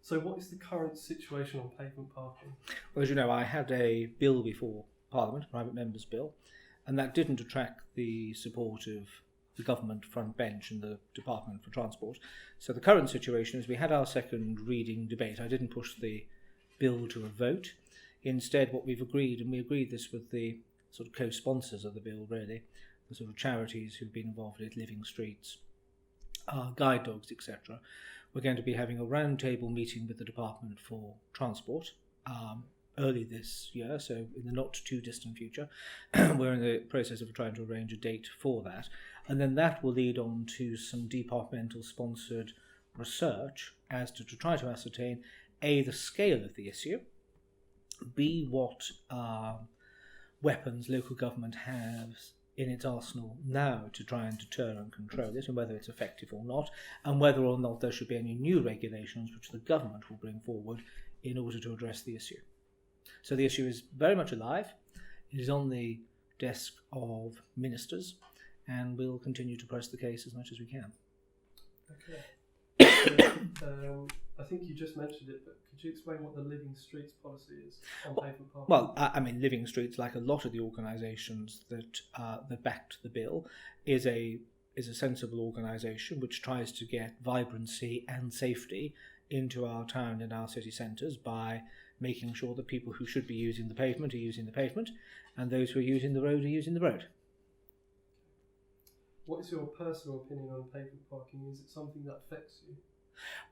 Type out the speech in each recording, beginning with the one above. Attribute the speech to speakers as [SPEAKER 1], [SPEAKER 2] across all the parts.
[SPEAKER 1] So what is the current situation on pavement parking?
[SPEAKER 2] Well, as you know, I had a bill before Parliament, a private member's bill, and that didn't attract the support of the government front bench and the Department for Transport. So the current situation is we had our second reading debate. I didn't push the bill to a vote. Instead, what we've agreed, and we agreed this with the sort of co-sponsors of the bill, really, the sort of charities who've been involved in it, Living Streets, guide dogs, etc. We're going to be having a roundtable meeting with the Department for Transport early this year, so in the not too distant future. We're in the process of trying to arrange a date for that, and then that will lead on to some departmental sponsored research as to try to ascertain A, the scale of the issue, B, what weapons local government has in its arsenal now to try and deter and control it, and whether it's effective or not, and whether or not there should be any new regulations which the government will bring forward in order to address the issue. So the issue is very much alive. It is on the desk of ministers, and we'll continue to press the case as much as we can.
[SPEAKER 1] Okay. So, I think you just mentioned it, but could you explain what the Living Streets policy is on pavement parking?
[SPEAKER 2] Well, I mean, Living Streets, like a lot of the organisations that backed the bill, is a sensible organisation which tries to get vibrancy and safety into our town and our city centres by making sure that people who should be using the pavement are using the pavement, and those who are using the road are using the road.
[SPEAKER 1] What is your personal opinion on pavement parking? Is it something that affects you?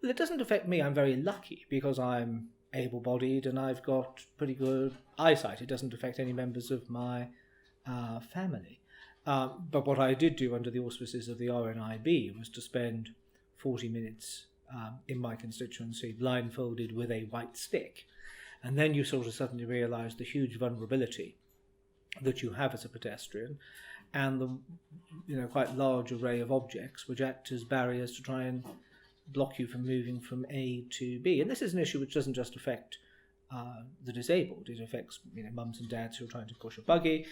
[SPEAKER 2] Well, it doesn't affect me. I'm very lucky because I'm able-bodied and I've got pretty good eyesight. It doesn't affect any members of my family. But what I did do under the auspices of the RNIB was to spend 40 minutes in my constituency blindfolded with a white stick. And then you sort of suddenly realise the huge vulnerability that you have as a pedestrian, and the quite large array of objects which act as barriers to try and block you from moving from A to B. And this is an issue which doesn't just affect the disabled. It affects mums and dads who are trying to push a buggy.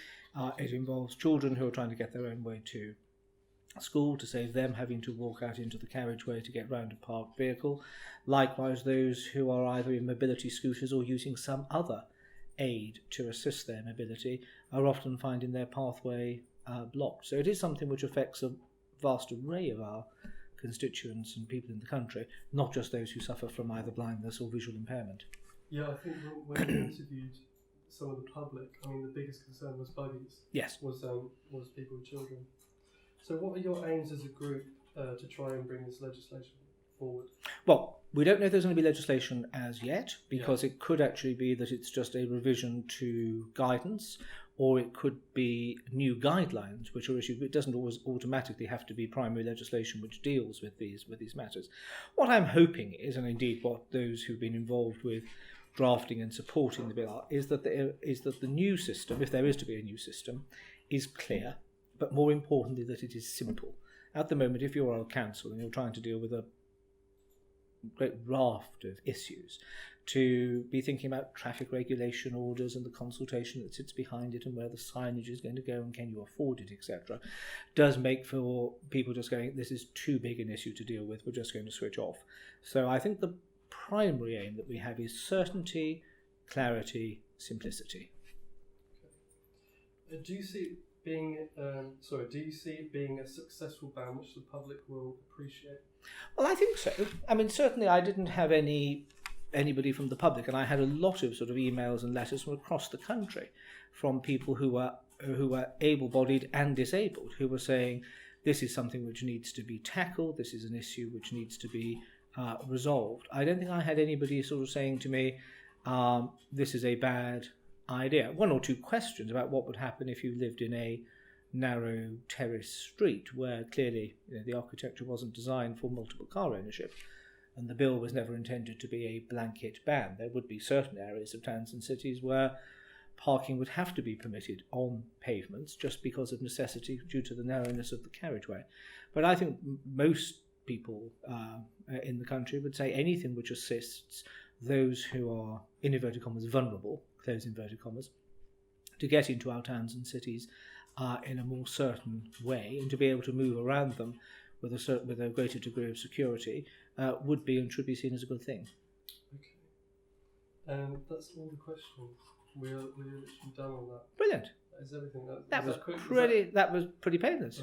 [SPEAKER 2] It involves children who are trying to get their own way to school, to save them having to walk out into the carriageway to get round a parked vehicle. Likewise, those who are either in mobility scooters or using some other aid to assist their mobility are often finding their pathway blocked. So it is something which affects a vast array of our constituents and people in the country, not just those who suffer from either blindness or visual impairment.
[SPEAKER 1] Yeah, I think when we interviewed some of the public, I mean, the biggest concern was buggies.
[SPEAKER 2] Yes.
[SPEAKER 1] Was people with children. So what are your aims as a group to try and bring this legislation forward?
[SPEAKER 2] Well, we don't know if there's going to be legislation as yet, because it could actually be that it's just a revision to guidance, or it could be new guidelines which are issued. It doesn't always automatically have to be primary legislation which deals with these matters. What I'm hoping is, and indeed what those who've been involved with drafting and supporting the bill are, is that the new system, if there is to be a new system, is clear, but more importantly that it is simple. At the moment, if you're a council and you're trying to deal with a great raft of issues, to be thinking about traffic regulation orders and the consultation that sits behind it and where the signage is going to go and can you afford it, etc., does make for people just going, this is too big an issue to deal with, we're just going to switch off. So I think the primary aim that we have is certainty, clarity, simplicity.
[SPEAKER 1] Do you see it being a successful ban which the public will appreciate?
[SPEAKER 2] Well, I think so. I mean, certainly I didn't have anybody from the public, and I had a lot of sort of emails and letters from across the country from people who were able-bodied and disabled, who were saying this is something which needs to be tackled, this is an issue which needs to be resolved. I don't think I had anybody sort of saying to me, this is a bad idea. One or two questions about what would happen if you lived in a narrow terrace street where clearly the architecture wasn't designed for multiple car ownership, and the bill was never intended to be a blanket ban. There would be certain areas of towns and cities where parking would have to be permitted on pavements just because of necessity due to the narrowness of the carriageway. But I think most people in the country would say anything which assists those who are, in inverted commas, vulnerable, close inverted commas, to get into our towns and cities in a more certain way and to be able to move around them with a greater degree of security would be and should be seen as a good thing.
[SPEAKER 1] And that's all the questions. We're literally done on that.
[SPEAKER 2] Brilliant.
[SPEAKER 1] That is everything.
[SPEAKER 2] That was
[SPEAKER 1] quick?
[SPEAKER 2] pretty painless.